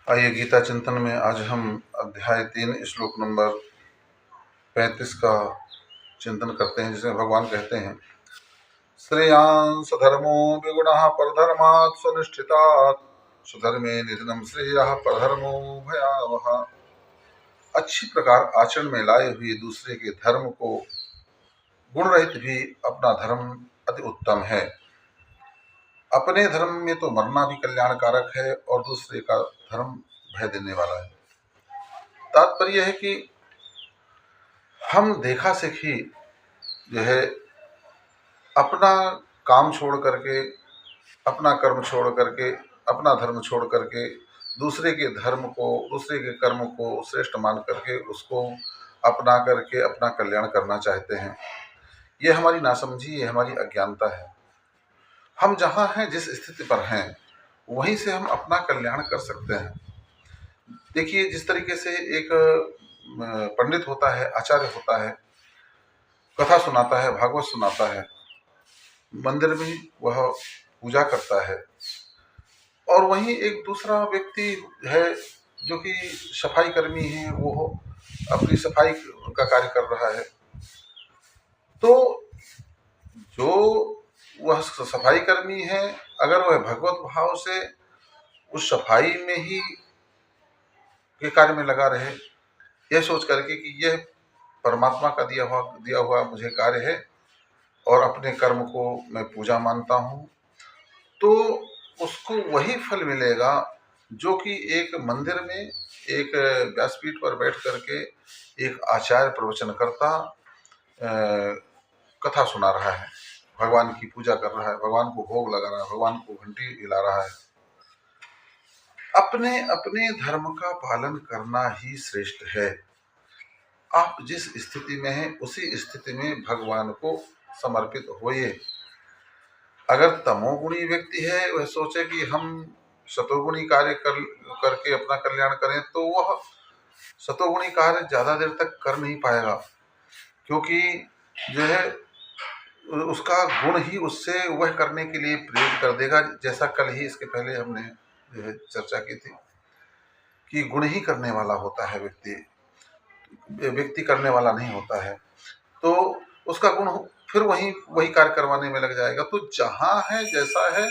आइए गीता चिंतन में आज हम अध्याय 3 श्लोक नंबर 35 का चिंतन करते हैं, जिसमें भगवान कहते हैं, श्रेयांस धर्मो विगुणः परधर्मात् स्वनिष्ठितात् स्वधर्मे निधनम श्रेयः परधर्मो भयावह। अच्छी प्रकार आचरण में लाए हुए दूसरे के धर्म को गुण रहित भी अपना धर्म अति उत्तम है। अपने धर्म में तो मरना भी कल्याणकारक है और दूसरे का धर्म भय देने वाला है। तात्पर्य है कि हम देखा सीखी जो है अपना काम छोड़ करके, अपना कर्म छोड़ करके, अपना धर्म छोड़ करके दूसरे के धर्म को, दूसरे के कर्म को श्रेष्ठ मान करके उसको अपना करके अपना कल्याण करना चाहते हैं। ये हमारी नासमझी, ये हमारी अज्ञानता है। हम जहाँ हैं, जिस स्थिति पर हैं, वहीं से हम अपना कल्याण कर सकते हैं। देखिए, जिस तरीके से एक पंडित होता है, आचार्य होता है, कथा सुनाता है, भागवत सुनाता है, मंदिर में वह पूजा करता है, और वहीं एक दूसरा व्यक्ति है जो कि सफाई कर्मी है, वो अपनी सफाई का कार्य कर रहा है। तो जो वह सफाई कर्मी है, अगर वह भगवत भाव से उस सफाई में ही के कार्य में लगा रहे, यह सोच करके कि यह परमात्मा का दिया हुआ मुझे कार्य है और अपने कर्म को मैं पूजा मानता हूँ, तो उसको वही फल मिलेगा जो कि एक मंदिर में एक व्यासपीठ पर बैठ करके एक आचार्य प्रवचन करता कथा सुना रहा है, भगवान की पूजा कर रहा है, भगवान को भोग लगा रहा है, भगवान को घंटी हिला रहा है। अपने अपने धर्म का पालन करना ही श्रेष्ठ है। आप जिस स्थिति में हैं, उसी स्थिति में भगवान को समर्पित होइए। अगर तमोगुणी व्यक्ति है, वह सोचे कि हम सतोगुणी कार्य करके अपना कल्याण करें, तो वह सतोगुणी कार्य ज्यादा देर तक कर नहीं पाएगा, क्योंकि जो है उसका गुण ही उससे वह करने के लिए प्रेरित कर देगा। जैसा कल ही इसके पहले हमने जो है चर्चा की थी कि गुण ही करने वाला होता है, व्यक्ति करने वाला नहीं होता है। तो उसका गुण फिर वही कार्य करवाने में लग जाएगा। तो जहाँ है, जैसा है,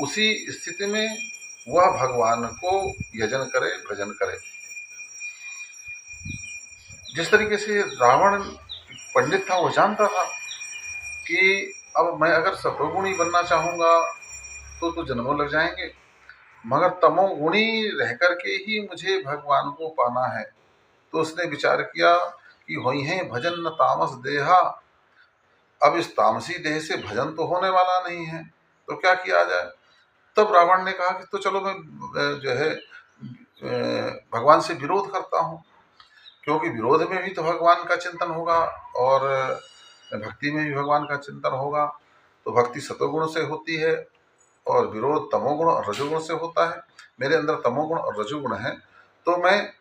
उसी स्थिति में वह भगवान को यजन करे, भजन करे। जिस तरीके से रावण पंडित था, वो जानता था कि अब मैं अगर सतोगुणी बनना चाहूंगा तो जन्मों लग जाएंगे, मगर तमोगुणी रह करके ही मुझे भगवान को पाना है। तो उसने विचार किया कि होई है भजन न तामस देहा, अब इस तामसी देह से भजन तो होने वाला नहीं है, तो क्या किया जाए। तब रावण ने कहा कि तो चलो मैं जो है भगवान से विरोध करता हूँ, क्योंकि विरोध में भी तो भगवान का चिंतन होगा और भक्ति में भी भगवान का चिंतन होगा। तो भक्ति सतोगुण से होती है और विरोध तमोगुण और रजोगुण से होता है। मेरे अंदर तमोगुण और रजोगुण है, तो मैं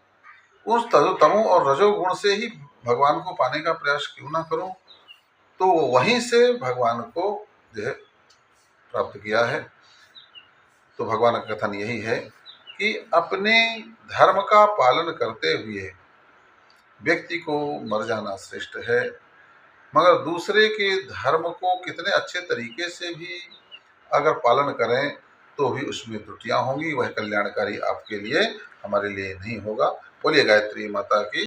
उस तमो और रजोगुण से ही भगवान को पाने का प्रयास क्यों ना करूं। तो वहीं से भगवान को जो है प्राप्त किया है। तो भगवान का कथन यही है कि अपने धर्म का पालन करते हुए व्यक्ति को मर जाना श्रेष्ठ है, मगर दूसरे के धर्म को कितने अच्छे तरीके से भी अगर पालन करें तो भी उसमें त्रुटियां होंगी, वह कल्याणकारी आपके लिए, हमारे लिए नहीं होगा। बोलिए गायत्री माता की।